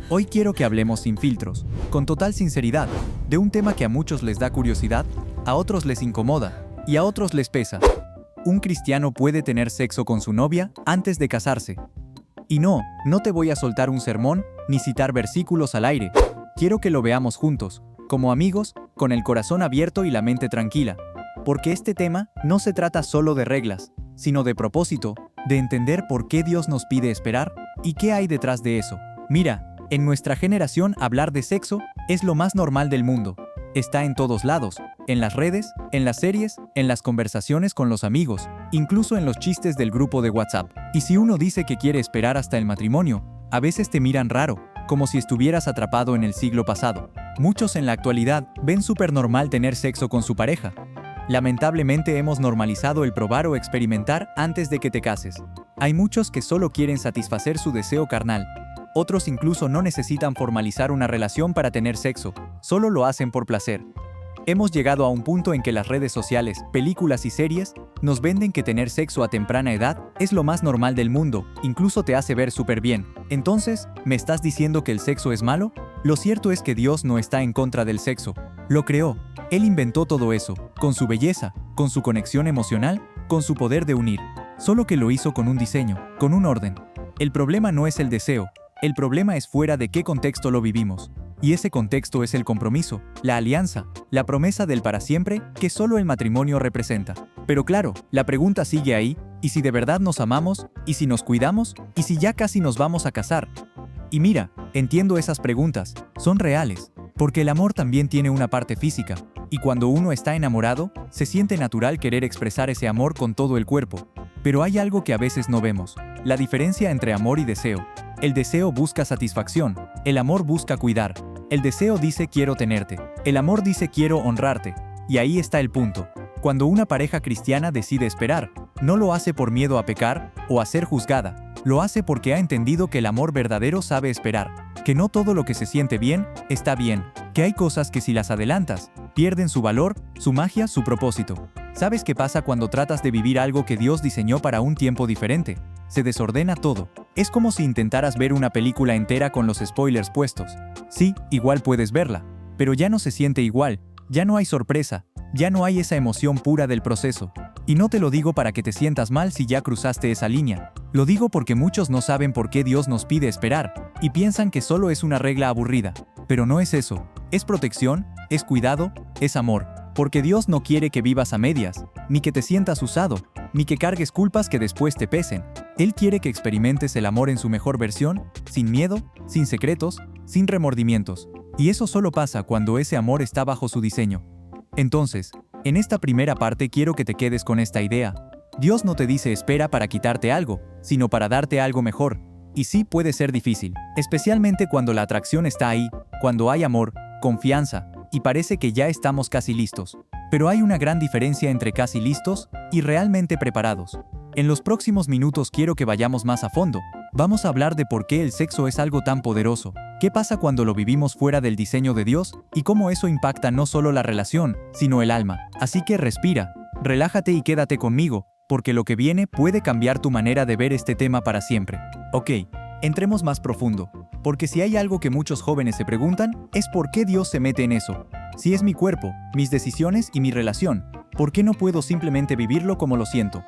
Hoy quiero que hablemos sin filtros, con total sinceridad, de un tema que a muchos les da curiosidad, a otros les incomoda y a otros les pesa. ¿Un cristiano puede tener sexo con su novia antes de casarse? Y no te voy a soltar un sermón ni citar versículos al aire. Quiero que lo veamos juntos, como amigos, con el corazón abierto y la mente tranquila. Porque este tema no se trata solo de reglas, sino de propósito, de entender por qué Dios nos pide esperar y qué hay detrás de eso. Mira, en nuestra generación hablar de sexo es lo más normal del mundo. Está en todos lados, en las redes, en las series, en las conversaciones con los amigos, incluso en los chistes del grupo de WhatsApp. Y si uno dice que quiere esperar hasta el matrimonio, a veces te miran raro, como si estuvieras atrapado en el siglo pasado. Muchos en la actualidad ven súper normal tener sexo con su pareja. Lamentablemente hemos normalizado el probar o experimentar antes de que te cases. Hay muchos que solo quieren satisfacer su deseo carnal. Otros incluso no necesitan formalizar una relación para tener sexo, solo lo hacen por placer. Hemos llegado a un punto en que las redes sociales, películas y series nos venden que tener sexo a temprana edad es lo más normal del mundo, incluso te hace ver súper bien. Entonces, ¿me estás diciendo que el sexo es malo? Lo cierto es que Dios no está en contra del sexo. Lo creó. Él inventó todo eso, con su belleza, con su conexión emocional, con su poder de unir. Solo que lo hizo con un diseño, con un orden. El problema no es el deseo. El problema es fuera de qué contexto lo vivimos. Y ese contexto es el compromiso, la alianza, la promesa del para siempre que solo el matrimonio representa. Pero claro, la pregunta sigue ahí, ¿y si de verdad nos amamos? ¿Y si nos cuidamos? ¿Y si ya casi nos vamos a casar? Y mira, entiendo esas preguntas, son reales, porque el amor también tiene una parte física, y cuando uno está enamorado, se siente natural querer expresar ese amor con todo el cuerpo. Pero hay algo que a veces no vemos, la diferencia entre amor y deseo. El deseo busca satisfacción, el amor busca cuidar. El deseo dice quiero tenerte, el amor dice quiero honrarte. Y ahí está el punto. Cuando una pareja cristiana decide esperar, no lo hace por miedo a pecar o a ser juzgada. Lo hace porque ha entendido que el amor verdadero sabe esperar, que no todo lo que se siente bien, está bien, que hay cosas que si las adelantas, pierden su valor, su magia, su propósito. ¿Sabes qué pasa cuando tratas de vivir algo que Dios diseñó para un tiempo diferente? Se desordena todo. Es como si intentaras ver una película entera con los spoilers puestos. Sí, igual puedes verla, pero ya no se siente igual, ya no hay sorpresa, ya no hay esa emoción pura del proceso. Y no te lo digo para que te sientas mal si ya cruzaste esa línea. Lo digo porque muchos no saben por qué Dios nos pide esperar, y piensan que solo es una regla aburrida. Pero no es eso. Es protección, es cuidado, es amor. Porque Dios no quiere que vivas a medias, ni que te sientas usado, ni que cargues culpas que después te pesen. Él quiere que experimentes el amor en su mejor versión, sin miedo, sin secretos, sin remordimientos. Y eso solo pasa cuando ese amor está bajo su diseño. Entonces, en esta primera parte quiero que te quedes con esta idea. Dios no te dice espera para quitarte algo, sino para darte algo mejor. Y sí puede ser difícil, especialmente cuando la atracción está ahí, cuando hay amor, confianza, y parece que ya estamos casi listos. Pero hay una gran diferencia entre casi listos y realmente preparados. En los próximos minutos quiero que vayamos más a fondo. Vamos a hablar de por qué el sexo es algo tan poderoso, qué pasa cuando lo vivimos fuera del diseño de Dios y cómo eso impacta no solo la relación, sino el alma. Así que respira, relájate y quédate conmigo, porque lo que viene puede cambiar tu manera de ver este tema para siempre. Ok, entremos más profundo, porque si hay algo que muchos jóvenes se preguntan, es por qué Dios se mete en eso. Si es mi cuerpo, mis decisiones y mi relación, ¿por qué no puedo simplemente vivirlo como lo siento?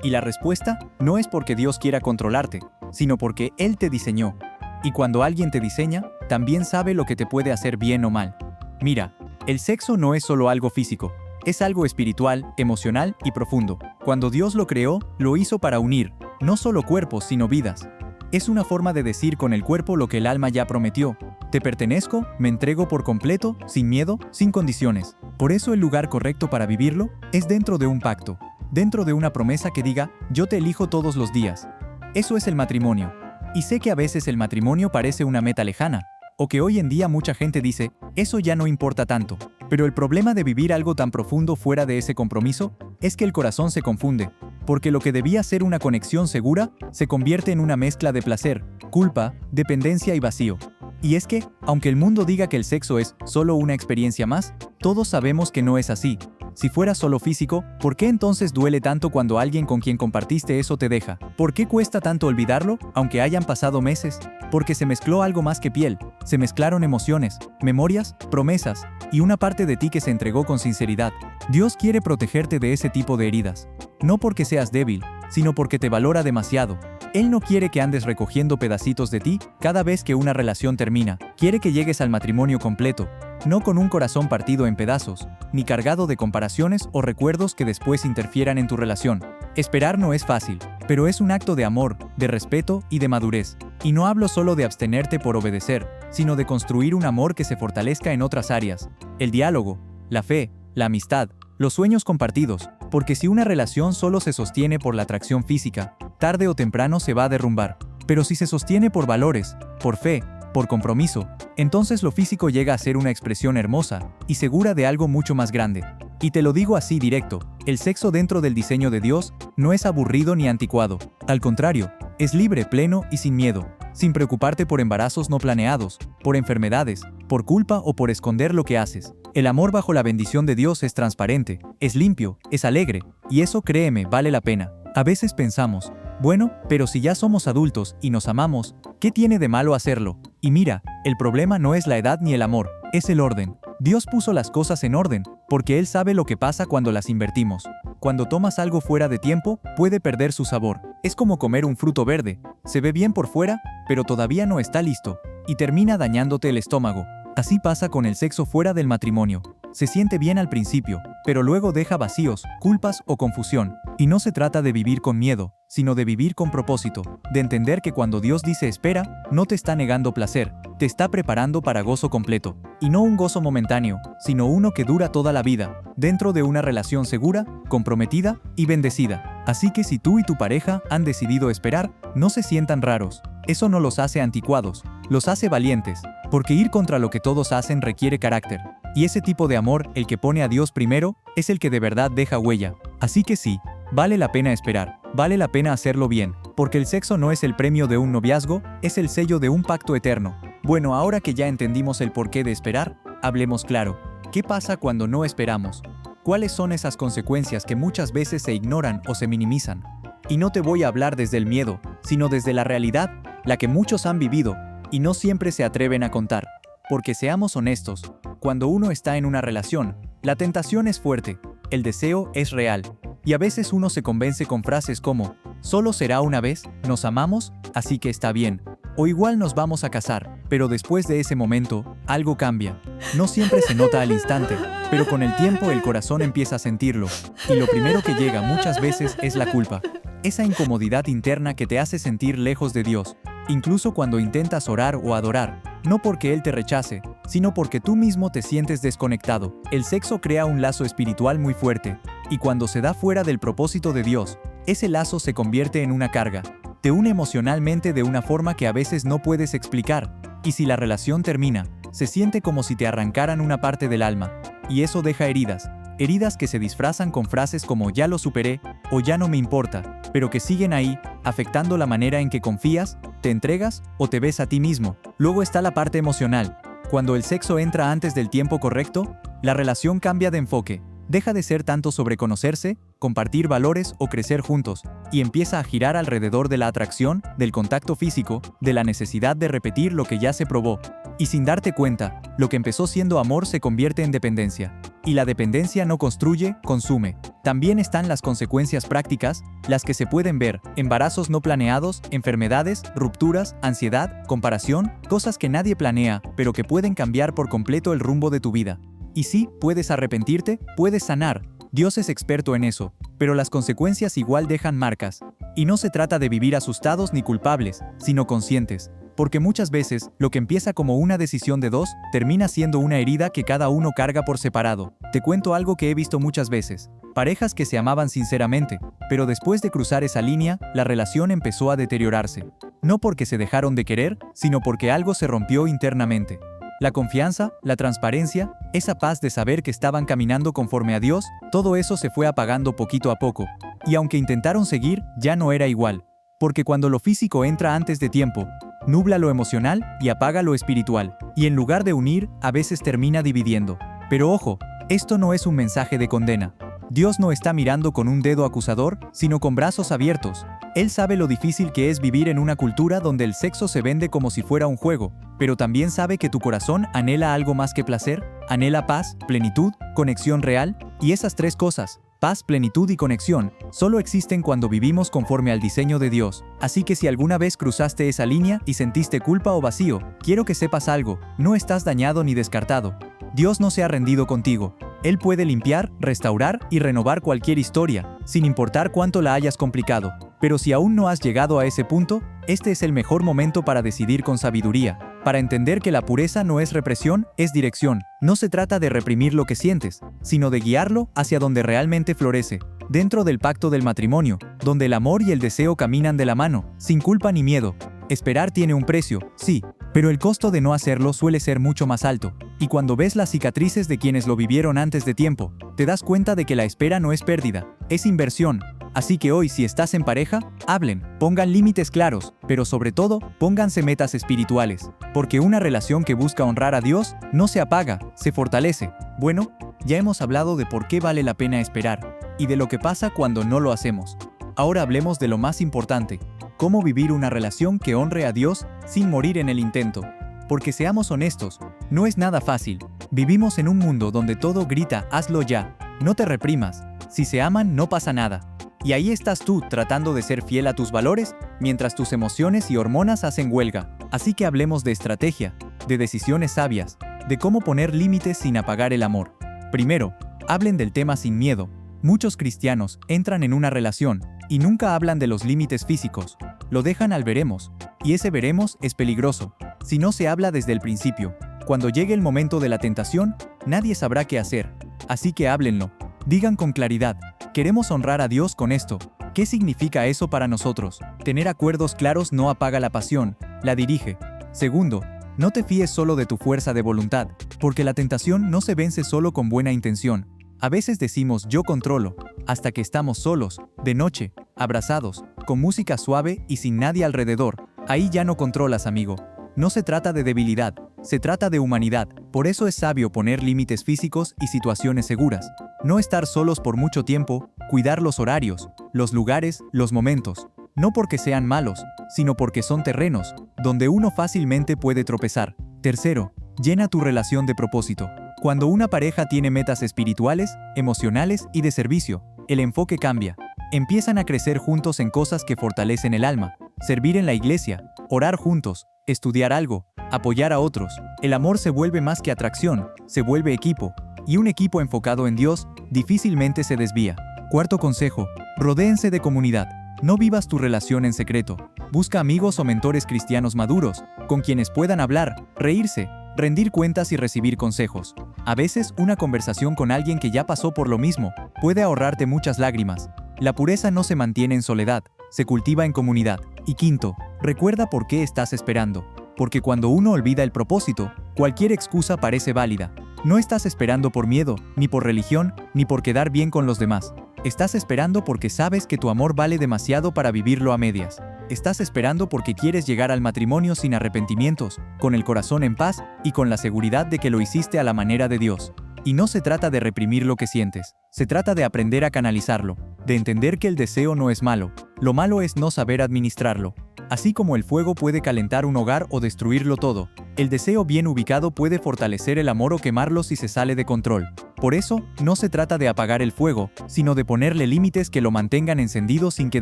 Y la respuesta no es porque Dios quiera controlarte, sino porque Él te diseñó. Y cuando alguien te diseña, también sabe lo que te puede hacer bien o mal. Mira, el sexo no es solo algo físico, es algo espiritual, emocional y profundo. Cuando Dios lo creó, lo hizo para unir, no solo cuerpos, sino vidas. Es una forma de decir con el cuerpo lo que el alma ya prometió. Te pertenezco, me entrego por completo, sin miedo, sin condiciones. Por eso el lugar correcto para vivirlo es dentro de un pacto, dentro de una promesa que diga, yo te elijo todos los días. Eso es el matrimonio. Y sé que a veces el matrimonio parece una meta lejana, o que hoy en día mucha gente dice, eso ya no importa tanto. Pero el problema de vivir algo tan profundo fuera de ese compromiso es que el corazón se confunde, porque lo que debía ser una conexión segura se convierte en una mezcla de placer, culpa, dependencia y vacío. Y es que, aunque el mundo diga que el sexo es solo una experiencia más, todos sabemos que no es así. Si fuera solo físico, ¿por qué entonces duele tanto cuando alguien con quien compartiste eso te deja? ¿Por qué cuesta tanto olvidarlo, aunque hayan pasado meses? Porque se mezcló algo más que piel. Se mezclaron emociones, memorias, promesas, y una parte de ti que se entregó con sinceridad. Dios quiere protegerte de ese tipo de heridas. No porque seas débil, sino porque te valora demasiado. Él no quiere que andes recogiendo pedacitos de ti cada vez que una relación termina. Quiere que llegues al matrimonio completo, no con un corazón partido en pedazos, ni cargado de comparaciones o recuerdos que después interfieran en tu relación. Esperar no es fácil, pero es un acto de amor, de respeto y de madurez. Y no hablo solo de abstenerte por obedecer, sino de construir un amor que se fortalezca en otras áreas. El diálogo, la fe, la amistad, los sueños compartidos, porque si una relación solo se sostiene por la atracción física, tarde o temprano se va a derrumbar. Pero si se sostiene por valores, por fe, por compromiso, entonces lo físico llega a ser una expresión hermosa y segura de algo mucho más grande. Y te lo digo así directo, el sexo dentro del diseño de Dios no es aburrido ni anticuado. Al contrario, es libre, pleno y sin miedo, sin preocuparte por embarazos no planeados, por enfermedades, por culpa o por esconder lo que haces. El amor bajo la bendición de Dios es transparente, es limpio, es alegre, y eso, créeme, vale la pena. A veces pensamos, bueno, pero si ya somos adultos y nos amamos, ¿qué tiene de malo hacerlo? Y mira, el problema no es la edad ni el amor, es el orden. Dios puso las cosas en orden, porque Él sabe lo que pasa cuando las invertimos. Cuando tomas algo fuera de tiempo, puede perder su sabor. Es como comer un fruto verde. Se ve bien por fuera, pero todavía no está listo, y termina dañándote el estómago. Así pasa con el sexo fuera del matrimonio. Se siente bien al principio, pero luego deja vacíos, culpas o confusión. Y no se trata de vivir con miedo, sino de vivir con propósito, de entender que cuando Dios dice espera, no te está negando placer, te está preparando para gozo completo. Y no un gozo momentáneo, sino uno que dura toda la vida, dentro de una relación segura, comprometida y bendecida. Así que si tú y tu pareja han decidido esperar, no se sientan raros. Eso no los hace anticuados, los hace valientes, porque ir contra lo que todos hacen requiere carácter. Y ese tipo de amor, el que pone a Dios primero, es el que de verdad deja huella. Así que sí, vale la pena esperar, vale la pena hacerlo bien, porque el sexo no es el premio de un noviazgo, es el sello de un pacto eterno. Bueno, ahora que ya entendimos el porqué de esperar, hablemos claro. ¿Qué pasa cuando no esperamos? ¿Cuáles son esas consecuencias que muchas veces se ignoran o se minimizan? Y no te voy a hablar desde el miedo, sino desde la realidad, la que muchos han vivido, y no siempre se atreven a contar. Porque seamos honestos, cuando uno está en una relación, la tentación es fuerte, el deseo es real, y a veces uno se convence con frases como, solo será una vez, nos amamos, así que está bien, o igual nos vamos a casar, pero después de ese momento, algo cambia. No siempre se nota al instante, pero con el tiempo el corazón empieza a sentirlo, y lo primero que llega muchas veces es la culpa. Esa incomodidad interna que te hace sentir lejos de Dios, incluso cuando intentas orar o adorar, no porque Él te rechace, sino porque tú mismo te sientes desconectado. El sexo crea un lazo espiritual muy fuerte, y cuando se da fuera del propósito de Dios, ese lazo se convierte en una carga. Te une emocionalmente de una forma que a veces no puedes explicar, y si la relación termina, se siente como si te arrancaran una parte del alma, y eso deja heridas. Heridas que se disfrazan con frases como ya lo superé o ya no me importa, pero que siguen ahí, afectando la manera en que confías, te entregas o te ves a ti mismo. Luego está la parte emocional. Cuando el sexo entra antes del tiempo correcto, la relación cambia de enfoque. Deja de ser tanto sobre conocerse, compartir valores o crecer juntos, y empieza a girar alrededor de la atracción, del contacto físico, de la necesidad de repetir lo que ya se probó. Y sin darte cuenta, lo que empezó siendo amor se convierte en dependencia. Y la dependencia no construye, consume. También están las consecuencias prácticas, las que se pueden ver: embarazos no planeados, enfermedades, rupturas, ansiedad, comparación, cosas que nadie planea, pero que pueden cambiar por completo el rumbo de tu vida. Y sí, puedes arrepentirte, puedes sanar. Dios es experto en eso, pero las consecuencias igual dejan marcas. Y no se trata de vivir asustados ni culpables, sino conscientes. Porque muchas veces, lo que empieza como una decisión de dos, termina siendo una herida que cada uno carga por separado. Te cuento algo que he visto muchas veces. Parejas que se amaban sinceramente, pero después de cruzar esa línea, la relación empezó a deteriorarse. No porque se dejaron de querer, sino porque algo se rompió internamente. La confianza, la transparencia, esa paz de saber que estaban caminando conforme a Dios, todo eso se fue apagando poquito a poco. Y aunque intentaron seguir, ya no era igual. Porque cuando lo físico entra antes de tiempo, nubla lo emocional y apaga lo espiritual. Y en lugar de unir, a veces termina dividiendo. Pero ojo, Esto no es un mensaje de condena. Dios no está mirando con un dedo acusador, sino con brazos abiertos. Él sabe lo difícil que es vivir en una cultura donde el sexo se vende como si fuera un juego, pero también sabe que tu corazón anhela algo más que placer, anhela paz, plenitud, conexión real, y esas tres cosas, paz, plenitud y conexión, solo existen cuando vivimos conforme al diseño de Dios. Así que si alguna vez cruzaste esa línea y sentiste culpa o vacío, quiero que sepas algo, no estás dañado ni descartado. Dios no se ha rendido contigo. Él puede limpiar, restaurar y renovar cualquier historia, sin importar cuánto la hayas complicado. Pero si aún no has llegado a ese punto, este es el mejor momento para decidir con sabiduría, para entender que la pureza no es represión, es dirección. No se trata de reprimir lo que sientes, sino de guiarlo hacia donde realmente florece, dentro del pacto del matrimonio, donde el amor y el deseo caminan de la mano, sin culpa ni miedo. Esperar tiene un precio, sí, pero el costo de no hacerlo suele ser mucho más alto. Y cuando ves las cicatrices de quienes lo vivieron antes de tiempo, te das cuenta de que la espera no es pérdida, es inversión. Así que hoy, si estás en pareja, hablen, pongan límites claros, pero sobre todo, pónganse metas espirituales, porque una relación que busca honrar a Dios no se apaga, se fortalece. Bueno, ya hemos hablado de por qué vale la pena esperar, y de lo que pasa cuando no lo hacemos. Ahora hablemos de lo más importante, cómo vivir una relación que honre a Dios sin morir en el intento. Porque seamos honestos, no es nada fácil. Vivimos en un mundo donde todo grita, hazlo ya, no te reprimas, si se aman no pasa nada. Y ahí estás tú tratando de ser fiel a tus valores, mientras tus emociones y hormonas hacen huelga. Así que hablemos de estrategia, de decisiones sabias, de cómo poner límites sin apagar el amor. Primero, hablen del tema sin miedo. Muchos cristianos entran en una relación y nunca hablan de los límites físicos. Lo dejan al veremos, y ese veremos es peligroso. Si no se habla desde el principio, cuando llegue el momento de la tentación, nadie sabrá qué hacer. Así que háblenlo. Digan con claridad, queremos honrar a Dios con esto. ¿Qué significa eso para nosotros? Tener acuerdos claros no apaga la pasión, la dirige. Segundo, no te fíes solo de tu fuerza de voluntad, porque la tentación no se vence solo con buena intención. A veces decimos yo controlo, hasta que estamos solos, de noche, abrazados, con música suave y sin nadie alrededor. Ahí ya no controlas, amigo. No se trata de debilidad, se trata de humanidad. Por eso es sabio poner límites físicos y situaciones seguras. No estar solos por mucho tiempo, cuidar los horarios, los lugares, los momentos. No porque sean malos, sino porque son terrenos, donde uno fácilmente puede tropezar. Tercero, llena tu relación de propósito. Cuando una pareja tiene metas espirituales, emocionales y de servicio, el enfoque cambia. Empiezan a crecer juntos en cosas que fortalecen el alma, servir en la iglesia, orar juntos, estudiar algo, apoyar a otros. El amor se vuelve más que atracción, se vuelve equipo, y un equipo enfocado en Dios difícilmente se desvía. Cuarto consejo, rodéense de comunidad. No vivas tu relación en secreto. Busca amigos o mentores cristianos maduros, con quienes puedan hablar, reírse, rendir cuentas y recibir consejos. A veces, una conversación con alguien que ya pasó por lo mismo puede ahorrarte muchas lágrimas. La pureza no se mantiene en soledad, se cultiva en comunidad. Y quinto, recuerda por qué estás esperando. Porque cuando uno olvida el propósito, cualquier excusa parece válida. No estás esperando por miedo, ni por religión, ni por quedar bien con los demás. Estás esperando porque sabes que tu amor vale demasiado para vivirlo a medias. Estás esperando porque quieres llegar al matrimonio sin arrepentimientos, con el corazón en paz y con la seguridad de que lo hiciste a la manera de Dios. Y no se trata de reprimir lo que sientes, se trata de aprender a canalizarlo, de entender que el deseo no es malo, lo malo es no saber administrarlo. Así como el fuego puede calentar un hogar o destruirlo todo, el deseo bien ubicado puede fortalecer el amor o quemarlo si se sale de control. Por eso, no se trata de apagar el fuego, sino de ponerle límites que lo mantengan encendido sin que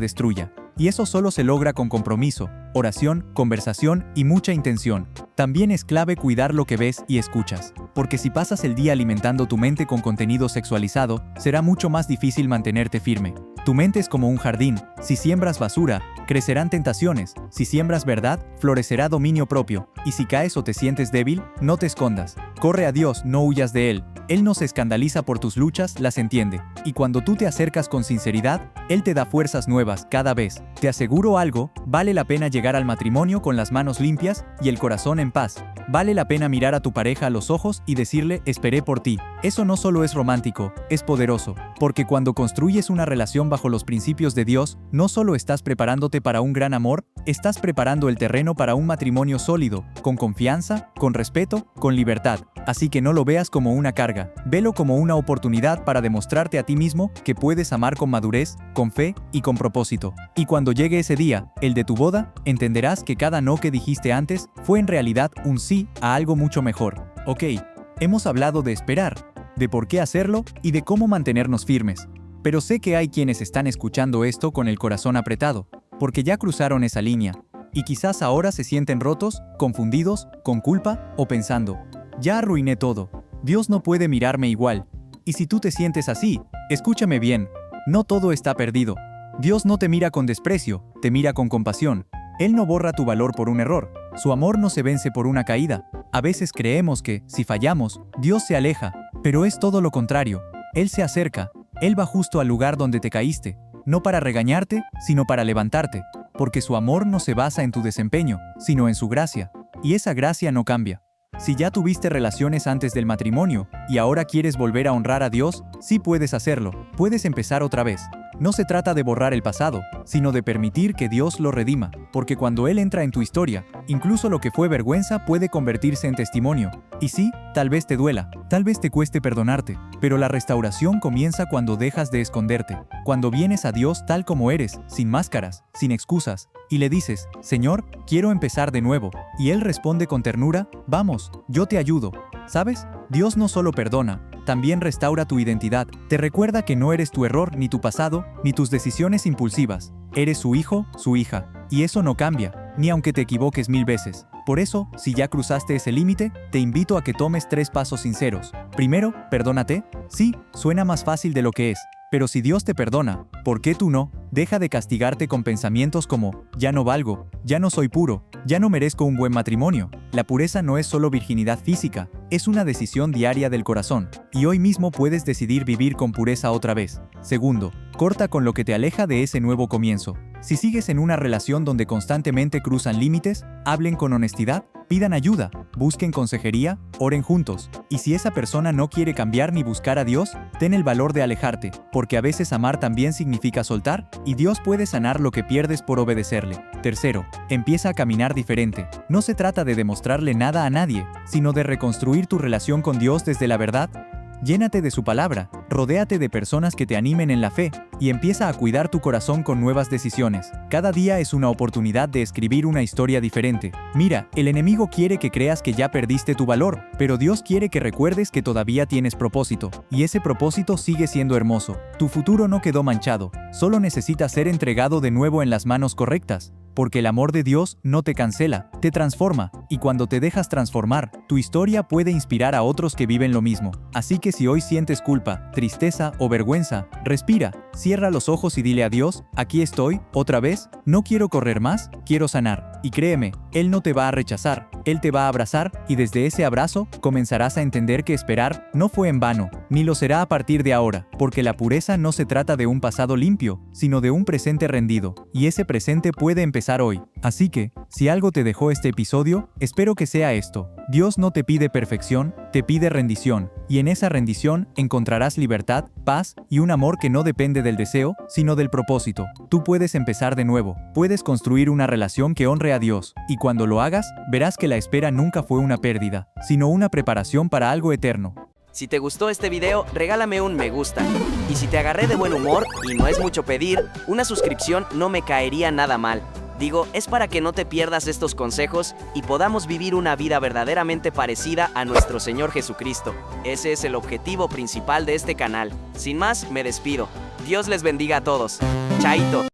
destruya. Y eso solo se logra con compromiso, oración, conversación y mucha intención. También es clave cuidar lo que ves y escuchas, porque si pasas el día alimentando tu mente con contenido sexualizado, será mucho más difícil mantenerte firme. Tu mente es como un jardín, si siembras basura, crecerán tentaciones, si siembras verdad, florecerá dominio propio, y si caes o te sientes débil, no te escondas. Corre a Dios, no huyas de Él. Él no se escandaliza por tus luchas, las entiende. Y cuando tú te acercas con sinceridad, Él te da fuerzas nuevas cada vez. Te aseguro algo, vale la pena llegar al matrimonio con las manos limpias y el corazón en paz. Vale la pena mirar a tu pareja a los ojos y decirle, esperé por ti. Eso no solo es romántico, es poderoso. Porque cuando construyes una relación bajo los principios de Dios, no solo estás preparándote para un gran amor, estás preparando el terreno para un matrimonio sólido, con confianza, con respeto, con libertad. Así que no lo veas como una carga, velo como una oportunidad para demostrarte a ti mismo que puedes amar con madurez, con fe y con propósito. Y cuando llegue ese día, el de tu boda, entenderás que cada no que dijiste antes fue en realidad un sí a algo mucho mejor. Ok, hemos hablado de esperar, de por qué hacerlo y de cómo mantenernos firmes. Pero sé que hay quienes están escuchando esto con el corazón apretado, porque ya cruzaron esa línea, y quizás ahora se sienten rotos, confundidos, con culpa o pensando, ya arruiné todo, Dios no puede mirarme igual. Y si tú te sientes así, escúchame bien, no todo está perdido. Dios no te mira con desprecio, te mira con compasión. Él no borra tu valor por un error, su amor no se vence por una caída. A veces creemos que, si fallamos, Dios se aleja, pero es todo lo contrario. Él se acerca, Él va justo al lugar donde te caíste, no para regañarte, sino para levantarte, porque su amor no se basa en tu desempeño, sino en su gracia, y esa gracia no cambia. Si ya tuviste relaciones antes del matrimonio y ahora quieres volver a honrar a Dios, sí puedes hacerlo, puedes empezar otra vez. No se trata de borrar el pasado, sino de permitir que Dios lo redima, porque cuando Él entra en tu historia, incluso lo que fue vergüenza puede convertirse en testimonio. Y sí, tal vez te duela, tal vez te cueste perdonarte, pero la restauración comienza cuando dejas de esconderte, cuando vienes a Dios tal como eres, sin máscaras, sin excusas, y le dices, Señor, quiero empezar de nuevo, y Él responde con ternura, vamos, yo te ayudo. ¿Sabes? Dios no solo perdona, también restaura tu identidad, te recuerda que no eres tu error ni tu pasado, ni tus decisiones impulsivas. Eres su hijo, su hija, y eso no cambia, ni aunque te equivoques 1000 veces. Por eso, si ya cruzaste ese límite, te invito a que tomes 3 pasos sinceros. Primero, perdónate. Sí, suena más fácil de lo que es. Pero si Dios te perdona, ¿por qué tú no? Deja de castigarte con pensamientos como, ya no valgo, ya no soy puro, ya no merezco un buen matrimonio. La pureza no es solo virginidad física, es una decisión diaria del corazón, y hoy mismo puedes decidir vivir con pureza otra vez. Segundo, corta con lo que te aleja de ese nuevo comienzo. Si sigues en una relación donde constantemente cruzan límites, hablen con honestidad, pidan ayuda, busquen consejería, oren juntos. Y si esa persona no quiere cambiar ni buscar a Dios, ten el valor de alejarte, porque a veces amar también significa soltar, y Dios puede sanar lo que pierdes por obedecerle. Tercero, empieza a caminar diferente. No se trata de demostrarle nada a nadie, sino de reconstruir tu relación con Dios desde la verdad. Llénate de su palabra, rodéate de personas que te animen en la fe, y empieza a cuidar tu corazón con nuevas decisiones. Cada día es una oportunidad de escribir una historia diferente. Mira, el enemigo quiere que creas que ya perdiste tu valor, pero Dios quiere que recuerdes que todavía tienes propósito, y ese propósito sigue siendo hermoso. Tu futuro no quedó manchado, solo necesita ser entregado de nuevo en las manos correctas. Porque el amor de Dios no te cancela, te transforma, y cuando te dejas transformar, tu historia puede inspirar a otros que viven lo mismo. Así que si hoy sientes culpa, tristeza o vergüenza, respira, cierra los ojos y dile a Dios, aquí estoy, otra vez, no quiero correr más, quiero sanar. Y créeme, Él no te va a rechazar, Él te va a abrazar, y desde ese abrazo, comenzarás a entender que esperar no fue en vano, ni lo será a partir de ahora, porque la pureza no se trata de un pasado limpio, sino de un presente rendido, y ese presente puede empezar hoy. Así que, si algo te dejó este episodio, espero que sea esto. Dios no te pide perfección, te pide rendición, y en esa rendición encontrarás libertad, paz y un amor que no depende del deseo, sino del propósito. Tú puedes empezar de nuevo, puedes construir una relación que honre a Dios, y cuando lo hagas, verás que la espera nunca fue una pérdida, sino una preparación para algo eterno. Si te gustó este video, regálame un me gusta. Y si te agarré de buen humor, y no es mucho pedir, una suscripción no me caería nada mal. Digo, es para que no te pierdas estos consejos y podamos vivir una vida verdaderamente parecida a nuestro Señor Jesucristo. Ese es el objetivo principal de este canal. Sin más, me despido. Dios les bendiga a todos. Chaito.